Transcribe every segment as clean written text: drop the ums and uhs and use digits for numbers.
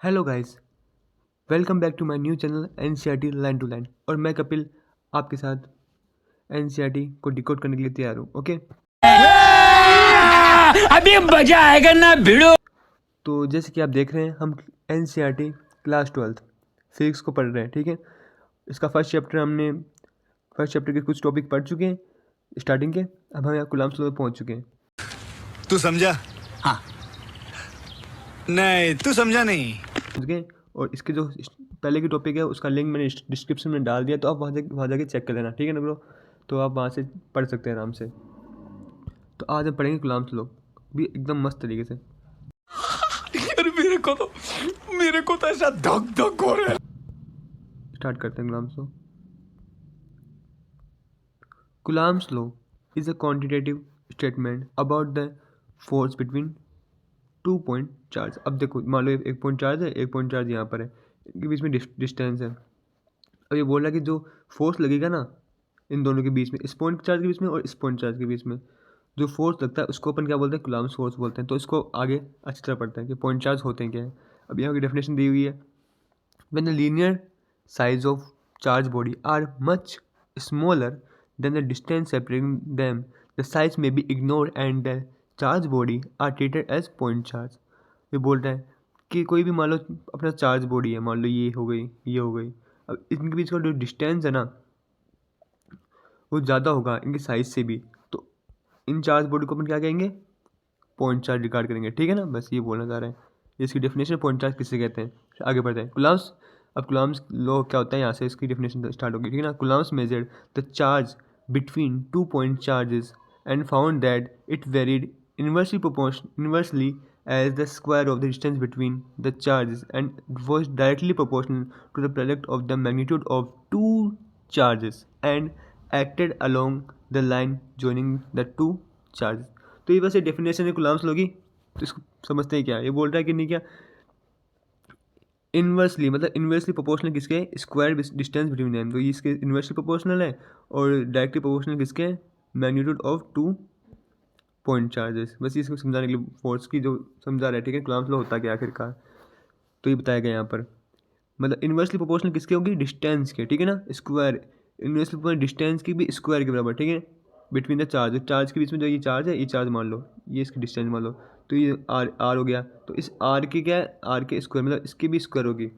Hello guys, welcome back to my new channel NCERT line to line. और मैं कपिल आपके साथ एनसीईआरटी को डिकोड करने के लिए तैयार हूँ। ओके, अभी मजा आएगा ना भिड़ो। तो जैसे कि आप देख रहे हैं, हम एनसीईआरटी क्लास 12 फिजिक्स को पढ़ रहे हैं। ठीक है, इसका फर्स्ट चैप्टर के कुछ टॉपिक पढ़ चुके हैं स्टार्टिंग के। अब हम यहाँ कूलम्ब्स लॉ में पहुँच चुके हैं। तू समझा? हाँ। नहीं, तू समझा नहीं। पहुँच गए। और इसके जो पहले की टॉपिक है उसका लिंक मैंने डिस्क्रिप्शन में डाल दिया, तो आप वहाँ जाके चेक कर लेना। ठीक है ना ब्रो, तो आप वहाँ से पढ़ सकते हैं आराम से। तो आज हम पढ़ेंगे कूलम्ब्स लॉ भी एकदम मस्त तरीके से। अरे मेरे को तो ऐसा धक धक हो रहा है। स्टार्ट करते हैं Coulomb's law. Coulomb's law is a quantitative statement about the force between 2 point charge. अब देखो, मान लो एक पॉइंट चार्ज है, एक पॉइंट चार्ज यहाँ पर है, इनके बीच में डिस्टेंस है। अब ये बोल रहा है कि जो फोर्स लगेगा ना इन दोनों के बीच में, इस पॉइंट चार्ज के बीच में और इस पॉइंट चार्ज के बीच में जो फोर्स लगता है उसको अपन क्या बोलते हैं? कूलम्ब्स फोर्स बोलते हैं। तो इसको आगे अच्छी तरह पढ़ते हैं कि पॉइंट चार्ज होते हैं क्या है। अब यहाँ की डेफिनेशन दी हुई है, when the linear size of charge body are much smaller than the distance separating them, the size may be ignore and the charge body are treated as point charge. ये बोल रहा है कि कोई भी मान लो अपना चार्ज बॉडी है, मान लो ये हो गई, ये हो गई। अब इनके बीच का जो डिस्टेंस है ना वो ज़्यादा होगा इनकी साइज से भी, तो इन चार्ज बॉडी को अपन क्या कहेंगे? पॉइंट चार्ज रिगार्ड करेंगे। ठीक है ना, बस ये बोलना चाह रहे हैं। इसकी डेफिनेशन पॉइंट चार्ज किसे कहते हैं, आगे बढ़ते हैं। कूलम्ब्स, अब कूलम्ब्स लॉ क्या होता है, यहाँ से इसकी डेफिनेशन स्टार्ट होगी। ठीक है ना, Coulomb's measured the charge between 2 point charges and found that it varied inversely as the square of the distance between the charges and was directly proportional to the product of the magnitude of two charges and acted along the line joining the two charges। तो ये बस ये definition है Coulomb's law की। तो इसको समझते हैं क्या ये बोल रहा है कि नहीं क्या? इन्वर्सली मतलब इन्वर्सली प्रोपोर्शनल किसके? Square distance between them. तो ये इसके इन्वर्सली प्रोपोर्शनल है और डायरेक्टली प्रोपोर्शनल किसके? Magnitude of two point charges. बस इसको समझाने के लिए फोर्स की जो समझा रहा है। ठीक है, कूलम्ब्स लॉ होता क्या आखिरकार, तो ये बताया गया यहाँ पर। मतलब इन्वर्सली प्रोपोर्शनल किसके होगी? डिस्टेंस के। ठीक है ना, स्क्वायर इन्वर्सली प्रोपोर्शनल डिस्टेंस की भी स्क्वायर के बराबर। ठीक है, बिटवीन द चार्ज, चार्ज के बीच में जो ये चार्ज है, ये चार्ज मान लो, ये इसकी डिस्टेंस मान लो, तो ये आर हो गया। तो इस आर की क्या है? आर के स्क्वायर, मतलब इसकी भी स्क्वायर होगी।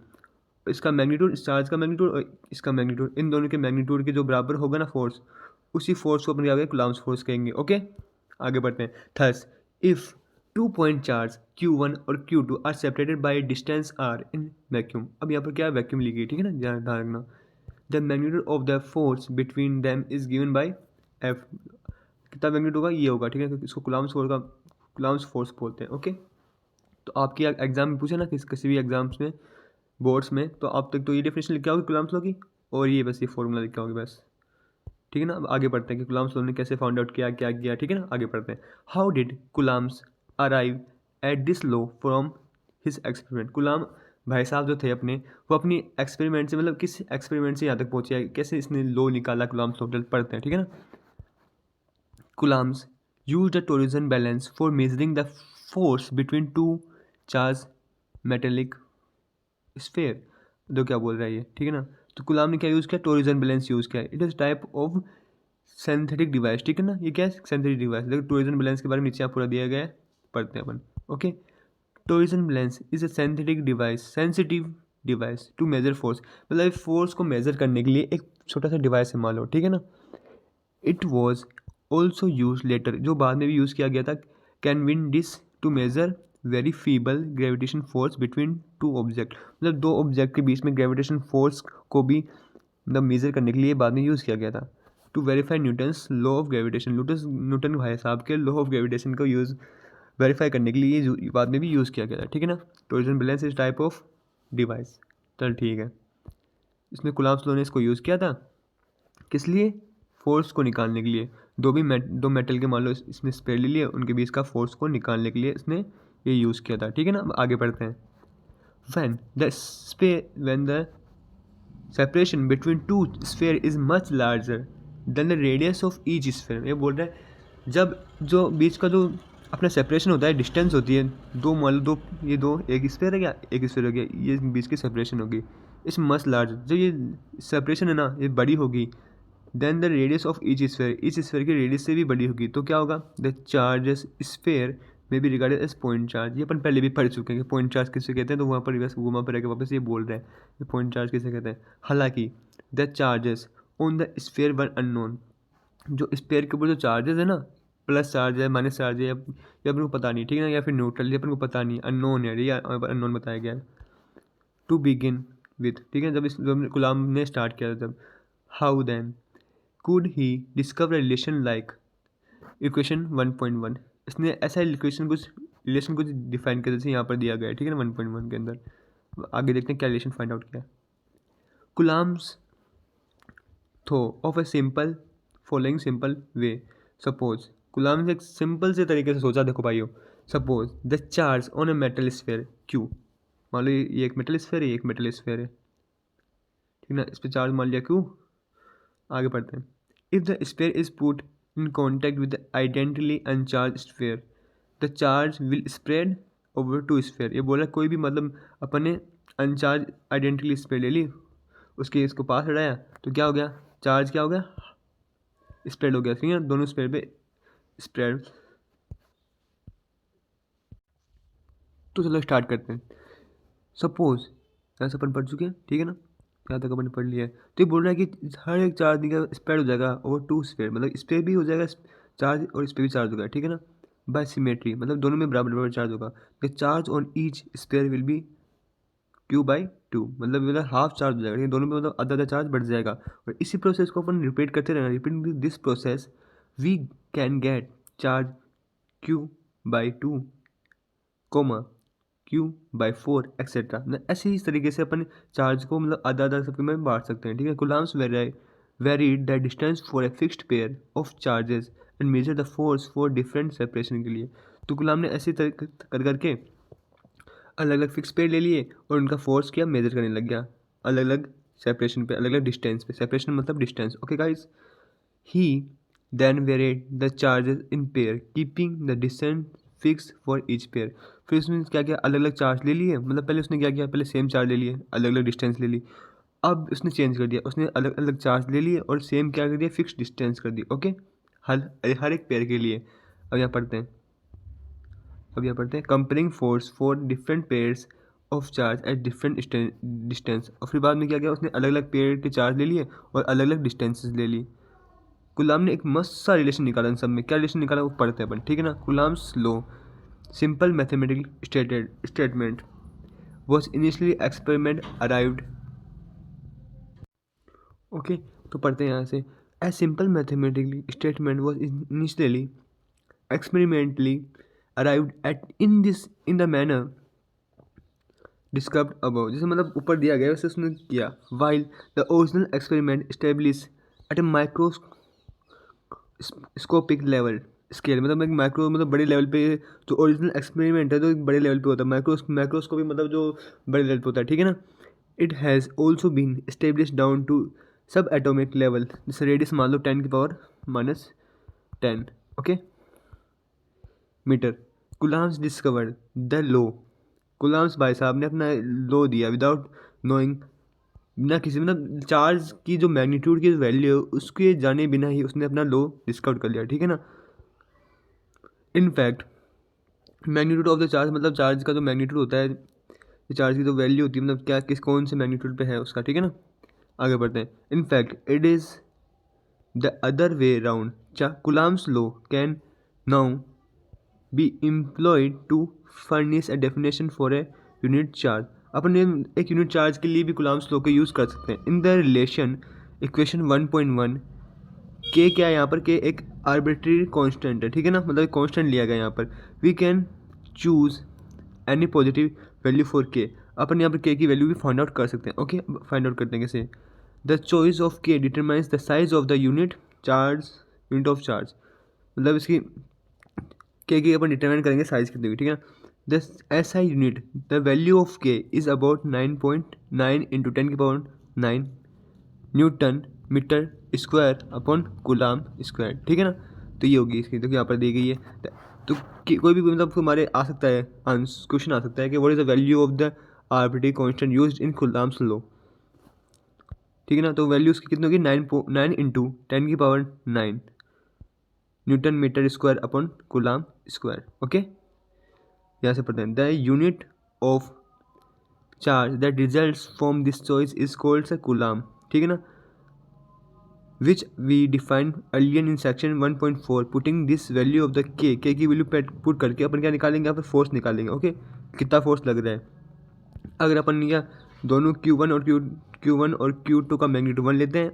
इसका मैग्नीट्यूड, इस चार्ज का मैग्नीट्यूड और इसका मैग्नीट्यूड, इन दोनों के मैग्नीट्यूड के जो बराबर होगा ना फोर्स, उसी फोर्स को अपन क्या कहेंगे? कूलम्ब्स फोर्स कहेंगे। ओके, आगे बढ़ते हैं। Thus if 2 point charge Q1 और Q2 are separated by distance R in vacuum. अब यहाँ पर क्या वैक्यूम ली गई। ठीक है ना, ध्यान रखना। The magnitude of the force between them is given by F। कितना मैग्नीट्यूड होगा? ये होगा। ठीक है, इसको कूलम्ब्स फोर्स बोलते हैं। ओके, तो आपकी एग्जाम में पूछे ना किसी भी एग्जाम्स में, बोर्ड्स में, तो आप तक तो ये डेफिनेशन लिखा होगी कूलम्ब्स लॉ की, और ये बस ये फॉर्मूला लिखा होगी बस। ठीक है ना, अब आगे बढ़ते हैं कि कूलम्ब्स लॉ ने कैसे फाउंड आउट किया, क्या किया। ठीक है ना, आगे बढ़ते हैं। How did Coulomb's arrive at this law from his experiment. Coulomb भाई साहब जो थे अपने, वो अपनी एक्सपेरिमेंट से, मतलब किस एक्सपेरिमेंट से यहाँ तक पहुँचे, कैसे इसने लॉ निकाला कूलम्ब्स लॉ, पढ़ते हैं। ठीक है ना, Coulomb's used the torsion balance for measuring the force between two charge metallic sphere. जो क्या बोल रहा है ये, ठीक है ना। तो कूलम्ब ने क्या यूज़ किया? टोरिजन बैलेंस यूज़ किया। It is type of synthetic device. ठीक है ना, ये क्या है? Synthetic device. देखो टोरिजन बैलेंस के बारे में नीचे यहाँ पूरा दिया गया है, पढ़ते हैं अपन। Okay, torsion balance is a synthetic device, sensitive device to measure force. मतलब फोर्स को मेजर करने के लिए एक छोटा सा डिवाइस है मान लो। ठीक है ना, it was also use later, जो बाद में भी यूज़ किया गया था, Cavendish to measure very feeble gravitation force between two object. मतलब दो ऑब्जेक्ट के बीच में ग्रेविटेशन फोर्स को भी मतलब मेजर करने के लिए बाद में यूज़ किया गया था। To verify Newton's law of gravitation, Newton भाई साहब के लॉ ऑफ ग्रेविटेशन को यूज़ वेरीफाई करने के लिए ये बाद में भी यूज़ किया गया था। ठीक है ना, torsion balance is type of device. चल ठीक है, इसमें कूलम्ब्स लॉ ने इसको यूज़ किया था किस लिए? फोर्स को निकालने के लिए। दो मेटल के मान लो इसने स्पेयर ले लिए, उनके बीच का फोर्स को निकालने के लिए इसने ये यूज़ किया था। ठीक है ना, अब आगे बढ़ते हैं। when the separation between two sphere is much larger than the radius of each sphere। ये बोल रहा है जब जो बीच का जो अपना सेपरेशन होता है, डिस्टेंस होती है, दो मान लो दो, ये दो, एक स्फीयर है क्या, एक स्फीयर हो गया, ये बीच की सेपरेशन होगी, इस मच लार्ज, जब ये सेपरेशन है ना ये बड़ी होगी, then the radius of each sphere की रेडियस से भी बड़ी होगी, तो क्या होगा, द चार्जेस स्फीयर में भी रिगार्डेड एज पॉइंट चार्ज। ये अपन पहले भी पढ़ चुके हैं कि पॉइंट चार्ज किसे कहते हैं, तो वहाँ पर रिवर्स घुमा पर आके वापस ये बोल रहे हैं कि पॉइंट चार्ज किसे कहते हैं। हालांकि the charges on the sphere were unknown, जो स्फीयर के ऊपर जो चार्जेस है ना, प्लस चार्ज है, माइनस चार्ज है, या अपन को पता नहीं, ठीक है ना, या फिर न्यूट्रल, ये अपन को पता नहीं, अननोन है, ये अननोन बताया गया है। टू बिगिन विथ, ठीक है, जब कलाम ने स्टार्ट किया था तब, how then could he discover relation like equation 1.1, इसने ऐसा रिलेशन कुछ डिफाइन कर, जैसे यहाँ पर दिया गया है, ठीक है ना, 1.1 के अंदर। आगे देखते हैं क्या रिलेशन फाइंड आउट किया। कुलाम्स थो of a simple following simple way, suppose कुलाम ने एक सिंपल से तरीके से सोचा, देखो भाइयों, suppose the charge on a metal sphere Q, मान लो ये एक मेटल स्फीयर है, ये एक मेटल स्फीयर है, ठीक ना, इस पर चार्ज मान लिया क्यू। आगे पढ़ते हैं। If the sphere is put in contact with the identically uncharge sphere, the charge will spread over two sphere. ये बोला कोई भी मतलब अपने अनचार्ज आइडेंटिकली स्फीयर ले ली, उसके इसको पास हटाया, तो क्या हो गया, चार्ज क्या हो गया, स्प्रेड हो गया, ठीक है, दोनों स्फीयर पे स्प्रेड। तो चलो स्टार्ट करते हैं। सपोज ऐसा अपन पढ़ चुके हैं, ठीक है ना, यहाँ तक अपन ने पढ़ लिया है। तो ये बोल रहा है कि हर एक चार्ज का स्प्रेड हो जाएगा ओवर टू स्फीयर, मतलब इस पर भी हो जाएगा चार्ज और इस पर भी चार्ज होगा, ठीक है ना, बाय सिमेट्री, मतलब दोनों में बराबर बराबर चार्ज होगा। The charge on each sphere will be Q/2, मतलब हाफ चार्ज हो जाएगा, ठीक है, दोनों में मतलब आधा आधा चार्ज बढ़ जाएगा। और इसी प्रोसेस को अपन रिपीट करते रहना, repeat this process we can get charge Q/2, Q/4 etcetera, मतलब ऐसे ही तरीके से अपन चार्ज को मतलब आधा आधा सबके में बांट सकते हैं, ठीक है। Coulomb's varied the distance for a fixed pair of charges and measure the force for different separation के लिए। तो गुलाम ने ऐसे कर करके अलग अलग फिक्स पेयर ले लिए और उनका फोर्स किया, मेजर करने लग गया अलग अलग सेपरेशन पे, अलग अलग डिस्टेंस पे, सेपरेशन मतलब distance, okay guys. He then varied the charges in pair keeping the distance fix for each pair. फिर उसने क्या किया, अलग अलग चार्ज ले लिए, मतलब पहले उसने क्या किया, पहले सेम चार्ज ले लिए, अलग अलग डिस्टेंस ले ली, अब उसने चेंज कर दिया, उसने अलग अलग चार्ज ले लिए और सेम क्या कर दिया, फिक्स डिस्टेंस कर दी, ओके, हर एक पेयर के लिए। अब यहाँ पढ़ते हैं, comparing force for different pairs of charge at different distance. और फिर बाद में क्या किया, उसने अलग अलग पेयर के चार्ज ले लिए और अलग अलग डिस्टेंसेस ले ली। कुलाम ने एक मस्त सा रिलेशन निकाला इन सब में, क्या रिलेशन निकाला वो पढ़ते हैं अपन, ठीक है ना। Coulomb's law simple mathematical statement was initially experiment arrived, okay, तो पढ़ते हैं यहाँ से। A simple mathematical statement was initially experimentally arrived at in the manner described above, जैसे मतलब ऊपर दिया गया वैसे उसने किया। while the original experiment established at a microscopic level scale, मतलब एक माइक्रो मतलब बड़े लेवल पे, जो ओरिजिनल एक्सपेरिमेंट है तो एक बड़े लेवल पे होता है, माइक्रोस्कोपी मतलब जो बड़े लेवल पे होता है, ठीक है ना। It has also been establish down to subatomic level, जैसे रेडियस मान लो 10⁻⁻10, okay, metre. Coulomb's discovered the law, Coulomb's भाई साहब ने अपना लॉ दिया विदाउट नोइंग, बिना किसी मतलब चार्ज की जो मैग्नीट्यूड की वैल्यू है उसके जाने बिना ही उसने अपना लॉ डिस्कवर कर लिया, ठीक है ना। In fact magnitude of the charge, मतलब चार्ज का जो मैग्नीट्यूड होता है, चार्ज की जो वैल्यू होती है, मतलब क्या किस कौन से मैग्नीट्यूड पे है उसका, ठीक है ना। आगे बढ़ते हैं। In fact it is the other way round, Coulomb's law can now be employed to furnish a definition for a unit charge। अपन एक यूनिट चार्ज के लिए भी कुलाम्स लॉ को यूज़ कर सकते हैं। इन द रिलेशन इक्वेशन 1.1 के क्या है यहाँ पर, के एक आर्बिट्री कांस्टेंट है, ठीक है ना, मतलब कांस्टेंट लिया गया यहाँ पर। We can choose any positive value for k, अपन यहाँ पर के की वैल्यू भी फाइंड आउट कर सकते हैं, ओके, फाइंड आउट करते हैं कैसे। द चॉइस ऑफ के determines the size of the unit of charge, मतलब इसकी के की अपन डिटरमाइन करेंगे साइज कितनी हुई, ठीक है ना। The SI unit the value of k is about 9.9 × 10⁻⁹ newton metre square upon coulomb square, ठीक है ना। तो ये होगी इसकी, तो यहाँ पर दी गई है तो कोई भी मतलब हमारे आ सकता है क्वेश्चन आ सकता है कि what is the value of the arbitrary constant used in Coulomb's law, ठीक है ना। तो वैल्यू उसकी कितनी होगी 9 into 10⁹ newton metre square upon coulomb square. Okay, यहाँ से पढ़ते हैं the unit of charge that results from this choice is called से कूलम्ब, ठीक है ना, which we defined earlier in section 1.4 putting this value of the k की value put करके अपन क्या निकालेंगे, यहाँ पर फोर्स निकालेंगे। ओके, कितना फोर्स लग रहा है। अगर अपन या दोनों Q1 और Q2 का मैग्नीट्यूड 1 लेते हैं,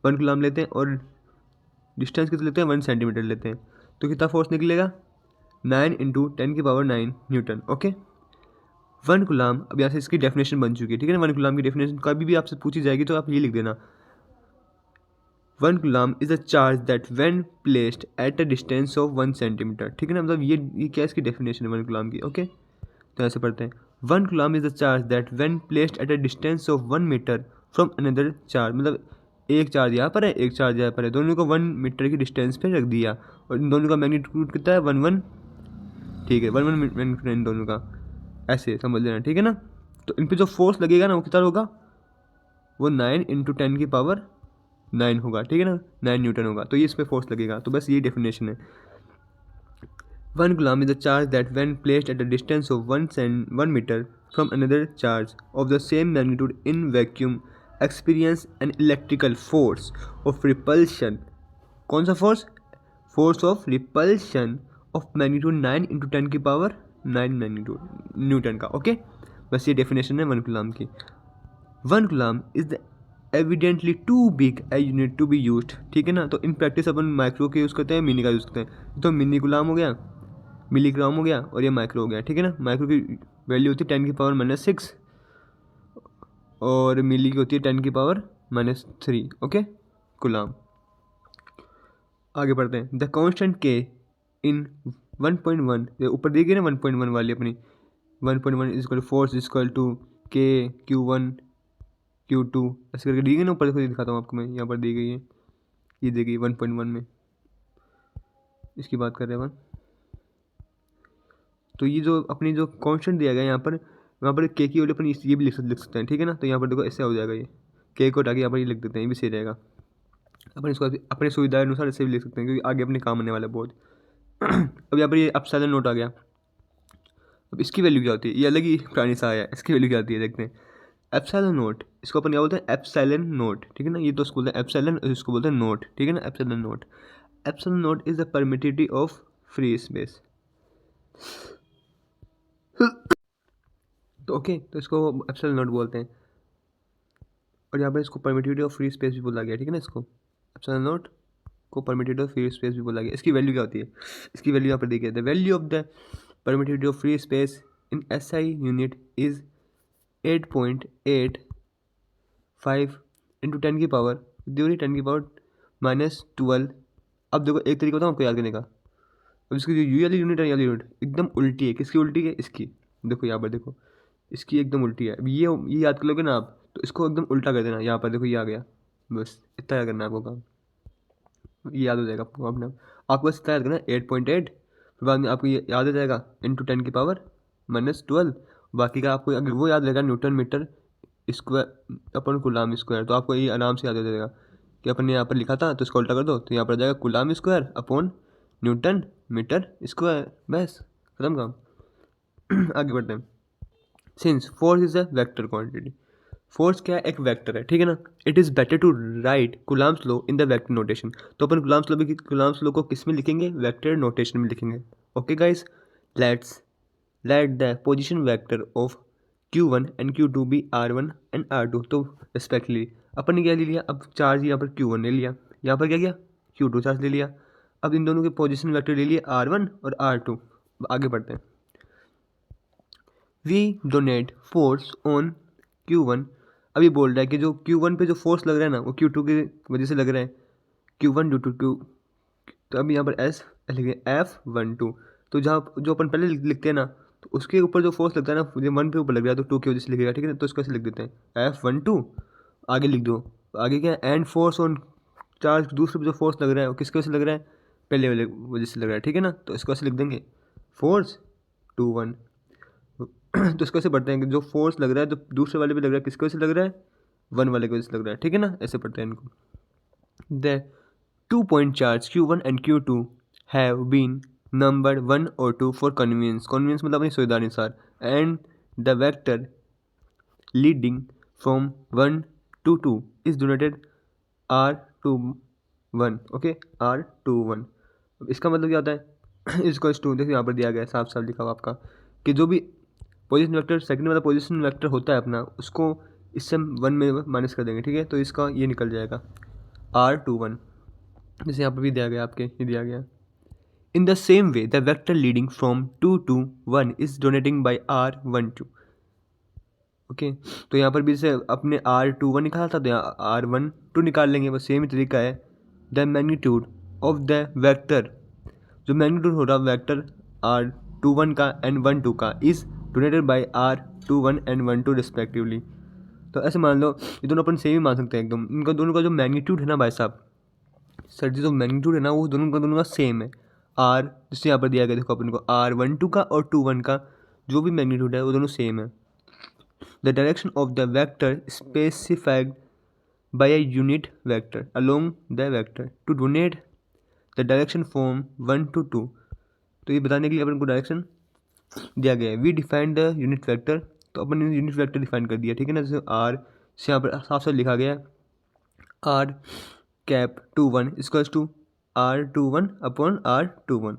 1 कूलम्ब लेते हैं, और डिस्टेंस कितना लेते हैं 1 सेंटीमीटर लेते हैं, तो कितना फोर्स निकलेगा 9 इंटू 10⁹ न्यूटन। ओके, 1 कूलम्ब, अब यहाँ से इसकी डेफिनेशन बन चुकी है, ठीक है ना। 1 कूलम्ब की डेफिनेशन कभी भी आपसे पूछी जाएगी तो आप ये लिख देना, 1 coulomb is a charge that when placed at a distance of 1 centimetre, ठीक है ना। मतलब ये क्या इसकी डेफिनेशन है 1 कूलम्ब की। ओके, तो ऐसे पढ़ते हैं 1 coulomb is a charge that when placed at a distance of 1 metre from another charge, मतलब एक चार्ज यहाँ पर है, एक चार्ज यहाँ पर है, दोनों को 1 मीटर की डिस्टेंस पे रख दिया, और इन दोनों का मैग्नीट्यूड कितना है 1 ठीक है, 1 मैग्नीट्यूड इन दोनों का, ऐसे समझ लेना, ठीक है ना। तो इन पर जो फोर्स लगेगा ना वो कितना होगा, वो 9 इंटू 10⁹ होगा, ठीक है ना, 9 न्यूटन होगा, तो ये इस पर फोर्स लगेगा। तो बस ये डेफिनेशन है। 1 coulomb is a charge that when placed at a distance of 1 meter from another charge of the same magnitude in vacuum experience an electrical force of repulsion। कौन सा force, force of repulsion of magnitude 9 into 10⁹ magnitude newton का। Okay, बस ये definition है 1 coulomb की। 1 coulomb is the evidently too big a unit to be used, ठीक है ना। तो इन प्रैक्टिस अपन माइक्रो का यूज़ करते हैं, मिनी का यूज़ करते हैं। तो मिनी कूलम्ब हो गया, मिलीग्राम हो गया, और ये माइक्रो हो गया, ठीक है ना। माइक्रो की वैल्यू होती है 10⁻⁻6 और मिली की होती है 10⁻⁻3। Okay, coulomb. आगे बढ़ते हैं, द कांस्टेंट के इन 1.1, ऊपर दी गई ना 1.1 वाली अपनी, 1.1 is equal force is equal to k Q1 Q2 ऐसे करके दी गई ना। ऊपर देखो, दिखाता हूँ आपको मैं, यहाँ पर दी गई है, ये दी गई 1.1 में, इसकी बात कर रहे हैं अपन। तो ये जो अपनी जो कांस्टेंट दिया गया यहाँ पर, वहाँ पर के की वैल्यू अपन ये भी लिख सकते हैं, ठीक है ना। तो यहाँ पर देखो ऐसे हो जाएगा, ये के को हटाके यहाँ पर ये लिख देते हैं, ये भी सही रहेगा। अपन इसको अपने सुविधा अनुसार ऐसे भी लिख सकते हैं, क्योंकि आगे अपने काम आने वाला बहुत। अब यहाँ पर ये एप्सिलॉन नोट आ गया। अब इसकी वैल्यू क्या होती है, ये अलग ही पुरानी सा आया, इसकी वैल्यू क्या आती है देखते हैं। एप्सिलॉन नोट, इसको अपन क्या बोलते हैं, एप्सिलॉन नोट, ठीक है ना। ये तो इसको बोलते हैं एप्सिलॉन, और इसको बोलते हैं नोट, ठीक है ना, epsilon note. Epsilon note is the permittivity of free space. तो ओके, तो इसको एप्सिलॉन नोट बोलते हैं, और यहाँ पर इसको परमिटिविटी ऑफ फ्री स्पेस भी बोला गया, ठीक है ना। इसको एप्सिलॉन नोट को परमिटिविटी ऑफ फ्री स्पेस भी बोला गया। इसकी वैल्यू क्या होती है, इसकी वैल्यू यहाँ पर देखिए, the value of the permittivity of free space in SI unit is 8.85 into 10⁻⁻12। अब देखो एक तरीका बताऊँ आपको याद करने का। अब इसकी जो यू वाली यूनिट है, वाली यूनिट एकदम उल्टी है, किसकी उल्टी है, इसकी। देखो यहाँ पर देखो, इसकी एकदम उल्टी है। अब ये याद कर लोगे ना आप, तो इसको एकदम उल्टा कर देना। यहाँ पर देखो ये आ गया, बस इतना याद करना है आपको काम, ये याद हो जाएगा आपको अपने आप। आपको बस इतना याद करना 8.8, फिर बाद में आपको ये याद हो जाएगा इंटू 10⁻⁻12। बाकी का आपको अगर वो याद रहेगा newton metre square upon coulomb square, तो आपको ये आराम से याद हो जाएगा कि अपन ने यहाँ पर लिखा था, तो इसको उल्टा कर दो, तो यहाँ पर आ जाएगा coulomb square upon newton metre square, बस खत्म काम। आगे बढ़ते हैं। Since force is a vector quantity, force क्या है, एक वेक्टर है, ठीक है ना। It is better to write Coulomb's law in the vector notation. तो अपन कूलम्ब्स लॉ को किस में लिखेंगे, वेक्टर नोटेशन में लिखेंगे। Okay guys, let the position vector of Q1 and Q2 be R1 and R2, तो रिस्पेक्टली अपन ने क्या ले लिया, अब चार्ज यहाँ पर Q1 ले लिया, यहाँ पर क्या किया Q2 चार्ज ले लिया। अब इन दोनों के पोजीशन वेक्टर ले लिए R1 और R2। आगे बढ़ते हैं। We denote force on Q1। अभी बोल रहा है कि जो Q1 पे जो फोर्स लग रहा है ना, वो Q2 की वजह से लग रहा है, Q1 ड्यू टू Q। तो अभी यहाँ पर S लिखे F12। तो जहाँ जो अपन पहले लिखते हैं ना, तो उसके ऊपर जो फोर्स लगता है ना, जो 1 पे ऊपर लग रहा है, तो 2 की वजह से लिखेगा, ठीक है ना। तो इसको ऐसे लिख देते हैं F12, आगे लिख दो। आगे क्या है, एंड फोर्स ऑन चार्ज, दूसरे पे जो फोर्स लग रहा है वो किसकी वजह से लग रहा है, पहले वाले वजह से लग रहा है, ठीक है ना। तो इसको ऐसे लिख देंगे फोर्स 2 1। तो इसको ऐसे पढ़ते हैं कि जो फोर्स लग रहा है, जो दूसरे वाले पे लग रहा है, किसकी वजह से लग रहा है, 1 वाले की वजह से लग रहा है, ठीक है ना। ऐसे पढ़ते हैं इनको। The 2-point charge Q1 and Q2 have been numbered 1 or 2 for convenience मतलब अपनी सुविधा अनुसार, and the vector leading from 1 to 2 is denoted R21, okay, R21। इसका मतलब क्या होता है, इसको टू देखिए यहाँ पर दिया गया है, साफ साफ लिखा हुआ आपका कि जो भी पोजीशन वेक्टर सेकंड वाला पोजीशन वेक्टर होता है अपना, उसको इससे हम 1 में माइनस कर देंगे, ठीक है। तो इसका ये निकल जाएगा R21, जैसे यहाँ पर भी दिया गया आपके, ये दिया गया। In the same way the vector leading from 2 to 1 is donating by R12, okay. तो यहाँ पर भी जैसे अपने R21 निकाला था, तो यहाँ R12 निकाल लेंगे, बस सेम ही तरीका है। The magnitude of the vector, जो मैग्नीट्यूड हो रहा वेक्टर R21 का एंड 12 का, is donated by R21 and 12 respectively. तो ऐसे मान लो ये दोनों अपन सेम ही मान सकते हैं एकदम, इनका दोनों का जो मैग्नीट्यूड है ना भाई साहब, सर जी जो मैग्नीट्यूड है ना वो दोनों का सेम है। आर जिससे यहाँ पर दिया गया, देखो अपन को R12 का और 21 का जो भी मैग्नीट्यूड है वो दोनों सेम है। The direction of the vector specified by a unit vector along the vector to denote the direction from 1 to 2। तो ये बताने के लिए अपन को डायरेक्शन दिया गया है। We defined the unit vector, तो अपन ने यूनिट वेक्टर डिफाइन कर दिया, ठीक है ना। जैसे आर से यहाँ पर साफ साफ लिखा गया है R cap 21 equals to R21 upon R21,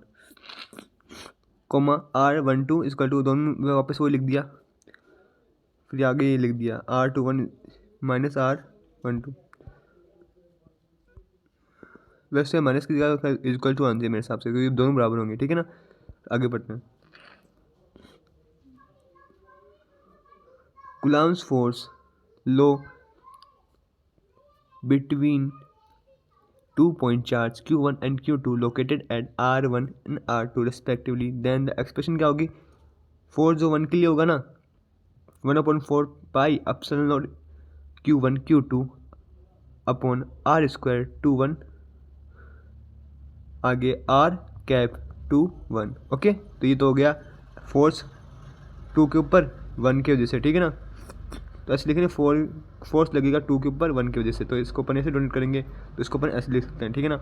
comma R12 equal to, दोनों में वापस वो लिख दिया, फिर आगे ये लिख दिया R21 माइनस R12। वैसे माइनस की जगह इक्वल टू आना चाहिए मेरे हिसाब से, क्योंकि दोनों बराबर होंगे, ठीक है ना। आगे बढ़ते हैं। Coulomb's force low between 2-point charge Q1 and Q2 located at R1 and R2 respectively, then the expression क्या होगी, फोर्स जो 1 के लिए होगा ना, 1/4 pi epsilon not Q1 Q2 upon R² 2 1 आगे R कैप 2 1, ओके। तो ये तो हो गया फोर्स 2 के ऊपर 1 की वजह से, ठीक है ना। तो ऐसे लिखेंगे फोर्स लगेगा 2 के ऊपर 1 की वजह से, तो इसको अपन ऐसे डोनेट करेंगे, तो इसको अपन ऐसे लिख सकते हैं, ठीक है ना।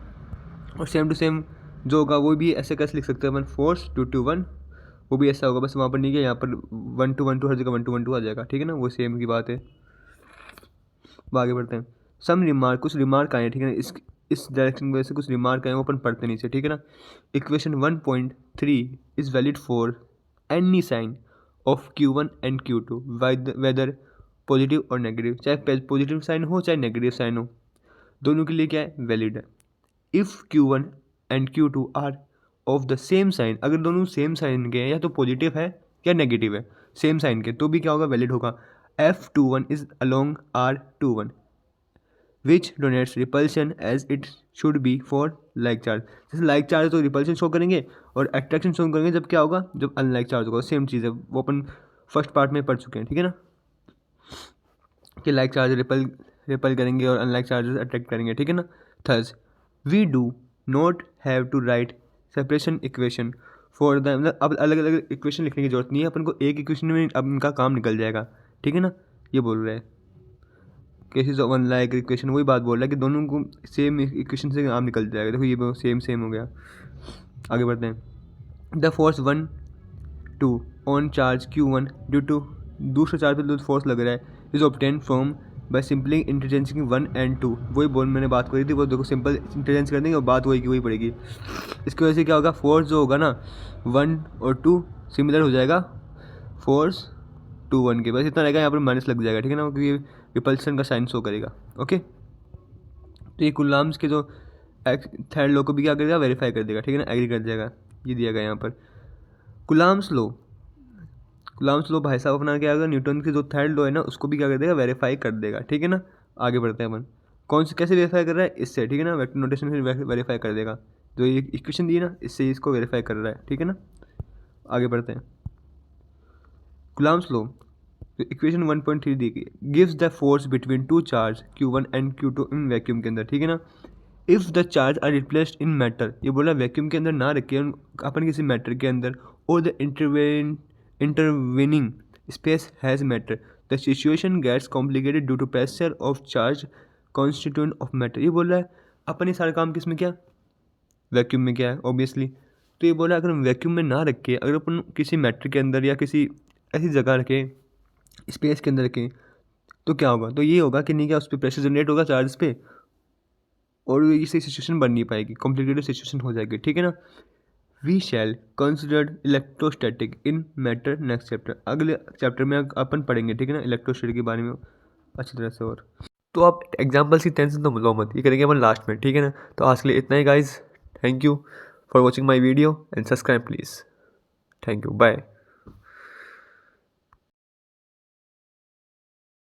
और सेम टू सेम जो होगा वो भी ऐसे कैसे लिख सकते हैं अपन, फोर्स 2 to 1, वो भी ऐसा होगा, बस वहाँ पर नहीं गया, यहाँ पर 1 to 1 2 हर जगह 1 to 1 2 आ जाएगा, ठीक है ना। वो सेम की बात है। अब आगे बढ़ते हैं। सम रिमार्क, कुछ रिमार्क आए हैं, ठीक है ना। इस डायरेक्शन की वजह से कुछ रिमार्क आए हैं, वो अपन पढ़ते नीचे, ठीक है ना। Equation 1.3 is valid for any sign of Q1 and Q2 whether positive और नेगेटिव, चाहे पॉजिटिव साइन हो चाहे नेगेटिव साइन हो, दोनों के लिए क्या है, वैलिड है। If Q1 and Q2 are of the same sign, अगर दोनों सेम साइन के हैं, या तो पॉजिटिव है या नेगेटिव है सेम साइन के, तो भी क्या होगा, वैलिड होगा। F21 is along R21 which denotes repulsion as it should be for like charge. जैसे लाइक चार्ज तो रिपल्शन शो करेंगे और अट्रैक्शन शो करेंगे, जब क्या होगा, जब अनलाइक चार्ज होगा। सेम चीज़ है, वो अपन फर्स्ट पार्ट में पढ़ चुके हैं, ठीक है ना, कि लाइक चार्ज रिपल करेंगे और अनलाइक चार्जेस अट्रैक्ट करेंगे, ठीक है ना। Thus we do not have to write separation equation for the, मतलब अब अलग अलग इक्वेशन लिखने की जरूरत नहीं है अपन को, एक इक्वेशन में अब इनका काम निकल जाएगा, ठीक है ना। ये बोल रहे हैं केसेस ऑफ अनलाइक इक्वेशन, वही बात बोल रहा है कि दोनों को सेम इक्वेशन से काम निकल जाएगा। देखो ये सेम हो गया। आगे बढ़ते हैं। The force 1 2 on charge Q1 due to, दूसरे चार्ज पर फोर्स लग रहा है, is obtain from by simply interchanging 1 and 2। वही बोल मैंने बात करी थी, वो देखो सिंपल इंटरचेंज कर देंगे और बात वही की वही पड़ेगी। इसकी वजह से क्या होगा, फोर्स जो होगा ना 1 और 2 सिमिलर हो जाएगा फोर्स 2 1 के, बस इतना रहेगा, यहाँ पर माइनस लग जाएगा, ठीक है ना, क्योंकि रिपल्सन का साइन शो करेगा, ओके। तो ये कूलम्ब्स के जो थर्ड लॉ को भी क्या करेगा, वेरीफाई कर देगा, ठीक है ना, एग्री कर देगा। ये दिया गया यहाँ पर कूलम्ब्स लॉ भाई साहब अपना क्या होगा, न्यूटन की जो थर्ड लॉ है ना उसको भी क्या कर देगा, वेरीफाई कर देगा, ठीक है ना। आगे बढ़ते हैं अपन, कौन से कैसे वेरीफाई कर रहा है, इससे, ठीक है ना, वेक्टर नोटेशन से वेरीफाई कर देगा। जो ये इक्वेशन दी है ना, इससे इसको वेरीफाई कर रहा है, ठीक है ना। आगे बढ़ते हैं। कूलम्ब्स लॉ इक्वेशन 1.3 दी गई, gives the force between two charge Q1 and Q2 in vacuum के अंदर, ठीक है ना। If the charge are replaced in matter, ये बोला वैक्यूम के अंदर ना रखे अपन किसी मैटर के अंदर, और the intervening space has matter, the situation gets complicated due to pressure of charge constituent of matter. ये बोल रहा है अपन ये सारा काम किस में, क्या वैक्यूम में क्या है ऑब्वियसली। तो ये बोला अगर हम वैक्यूम में ना रखें, अगर अपन किसी मैटर के अंदर या किसी ऐसी जगह रखें, स्पेस के अंदर रखें, तो क्या होगा, तो ये होगा कि नहीं क्या उस पर प्रेशर जनरेट होगा चार्ज पे, और इसे सिचुएशन बन नहीं पाएगी, कॉम्प्लिकेटेड सिचुएशन हो जाएगी, ठीक है ना। We shall considered electrostatic in matter next chapter, अगले चैप्टर में अपन पढ़ेंगे, ठीक है ना, इलेक्ट्रोस्टैटिक के बारे में अच्छी तरह से। और तो आप एग्जाम्पल्स की टेंशन तो लो मत, ये करेंगे अपन लास्ट में, ठीक है ना। तो आज के लिए इतना ही guys, thank you for watching my video and subscribe please, thank you, bye.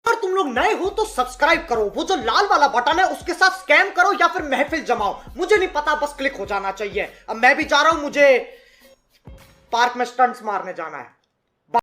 अगर तुम लोग नए हो तो सब्सक्राइब करो, वो जो लाल वाला बटन है उसके साथ स्कैम करो या फिर महफिल जमाओ, मुझे नहीं पता, बस क्लिक हो जाना चाहिए। अब मैं भी जा रहा हूं, मुझे पार्क में स्टंट्स मारने जाना है।